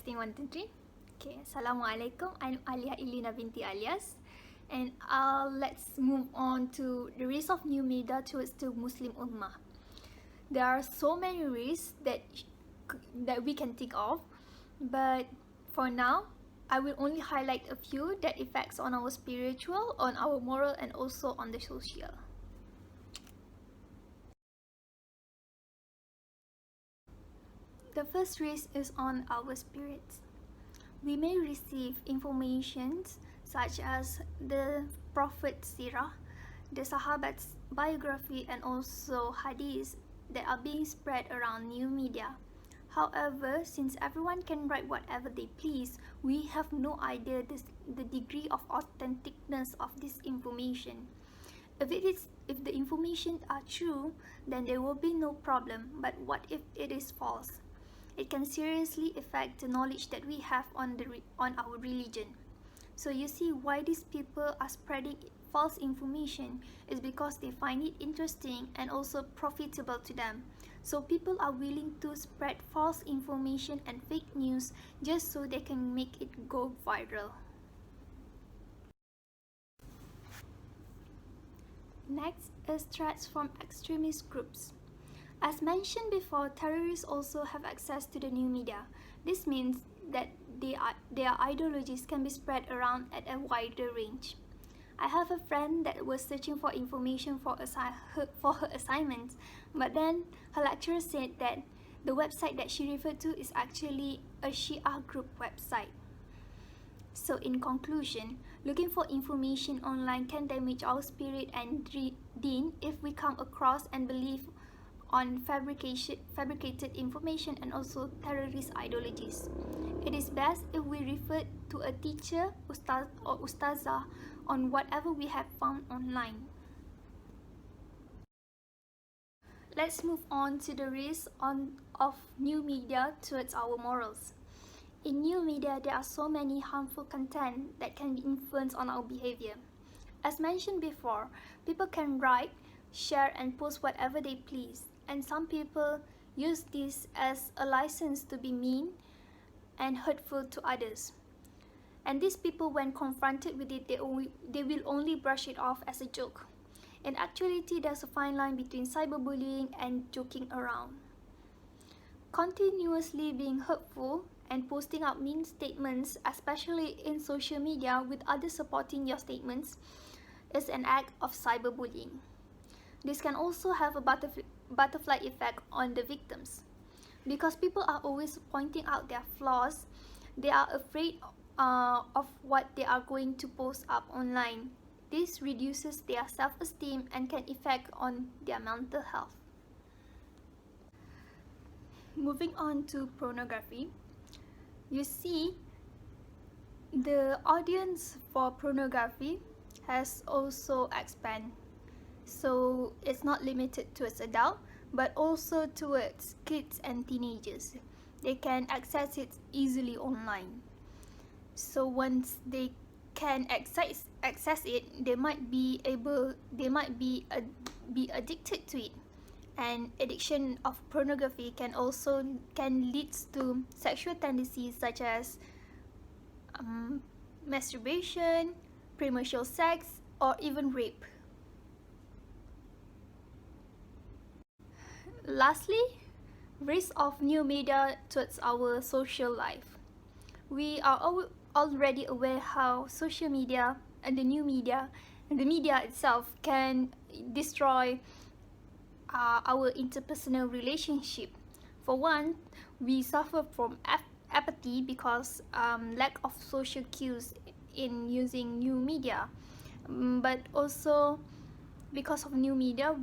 Testing 1, 2, 3. Okay, Assalamualaikum. I'm Alia Ilina binti Alias. And let's move on to the risk of new media towards the Muslim Ummah. There are so many risks that we can think of, but for now, I will only highlight a few that affects on our spiritual, on our moral, and also on the social. The first risk is on our spirits. We may receive information such as the Prophet's Sirah, the Sahabat's biography, and also hadiths that are being spread around new media. However, since everyone can write whatever they please, we have no idea the degree of authenticness of this information. If the information are true, then there will be no problem. But what if it is false? It can seriously affect the knowledge that we have on our religion. So you see why these people are spreading false information is because they find it interesting and also profitable to them. So people are willing to spread false information and fake news just so they can make it go viral. Next is threats from extremist groups. As mentioned before, terrorists also have access to the new media. This means that their ideologies can be spread around at a wider range. I have a friend that was searching for information for her assignments, but then her lecturer said that the website that she referred to is actually a Shia group website. So in conclusion, looking for information online can damage our spirit and deen if we come across and believe on fabricated information and also terrorist ideologies. It is best if we refer to a teacher, ustaz or ustazah on whatever we have found online. Let's move on to the risk of new media towards our morals. In new media, there are so many harmful content that can influence on our behavior. As mentioned before, people can write, share and post whatever they please. And some people use this as a license to be mean and hurtful to others. And these people, when confronted with it, they will only brush it off as a joke. In actuality, there's a fine line between cyberbullying and joking around. Continuously being hurtful and posting out mean statements, especially in social media with others supporting your statements, is an act of cyberbullying. This can also have a butterfly effect on the victims. Because people are always pointing out their flaws, they are afraid of what they are going to post up online. This reduces their self-esteem and can affect on their mental health. Moving on to pornography, you see the audience for pornography has also expanded. So it's not limited towards adults, but also towards kids and teenagers. They can access it easily online. So once they can access it, they might be addicted to it. And addiction of pornography can lead to sexual tendencies such as masturbation, premarital sex, or even rape. Lastly, risk of new media towards our social life. We are already aware how social media and the new media and the media itself can destroy our interpersonal relationship. For one, we suffer from apathy because lack of social cues in using new media, but also because of new media,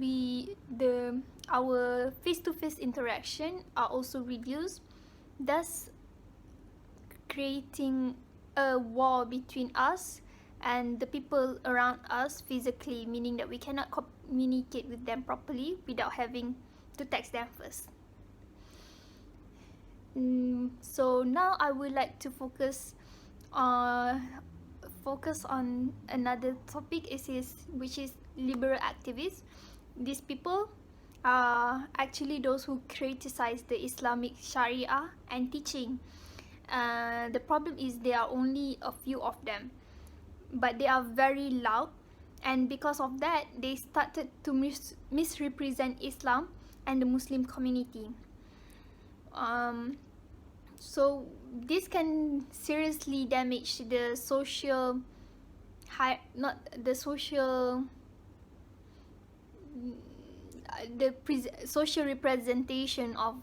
our face-to-face interaction are also reduced, thus creating a wall between us and the people around us physically, meaning that we cannot communicate with them properly without having to text them first. So now I would like to focus on another topic, which is liberal activists. These people are actually those who criticize the Islamic Sharia and teaching the problem is there are only a few of them, but they are very loud, and because of that they started to misrepresent Islam and the Muslim community. So this can seriously damage the social social representation of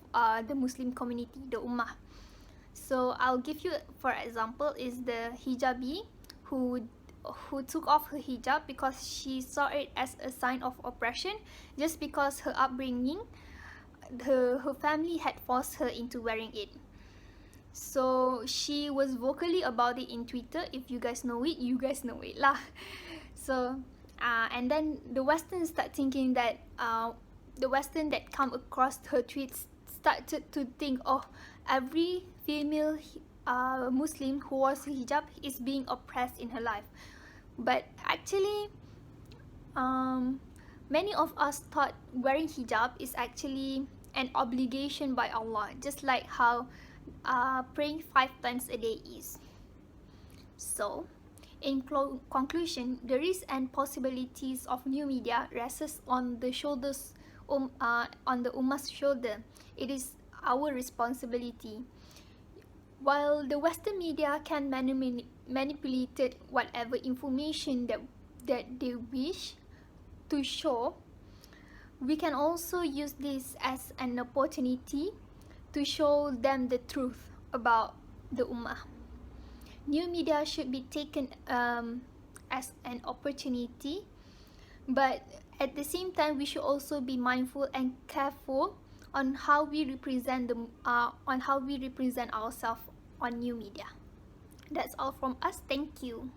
the Muslim community, the Ummah. So I'll give you, for example, is the hijabi who took off her hijab because she saw it as a sign of oppression, just because her upbringing, her family had forced her into wearing it. So she was vocally about it in Twitter. If you guys know it, you guys know it lah. So and then the Westerns start thinking that the Western that come across her tweets started to think, oh, every female Muslim who wears hijab is being oppressed in her life. But actually, many of us thought wearing hijab is actually an obligation by Allah, just like how praying 5 times a day is. So, in conclusion, the risks and possibilities of new media rests on the shoulders, on the Ummah's shoulder. It is our responsibility. While the Western media can manipulate whatever information that they wish to show, we can also use this as an opportunity to show them the truth about the Ummah. New media should be taken as an opportunity, but at the same time we should also be mindful and careful on how we represent ourselves on new media. That's all from us. Thank you.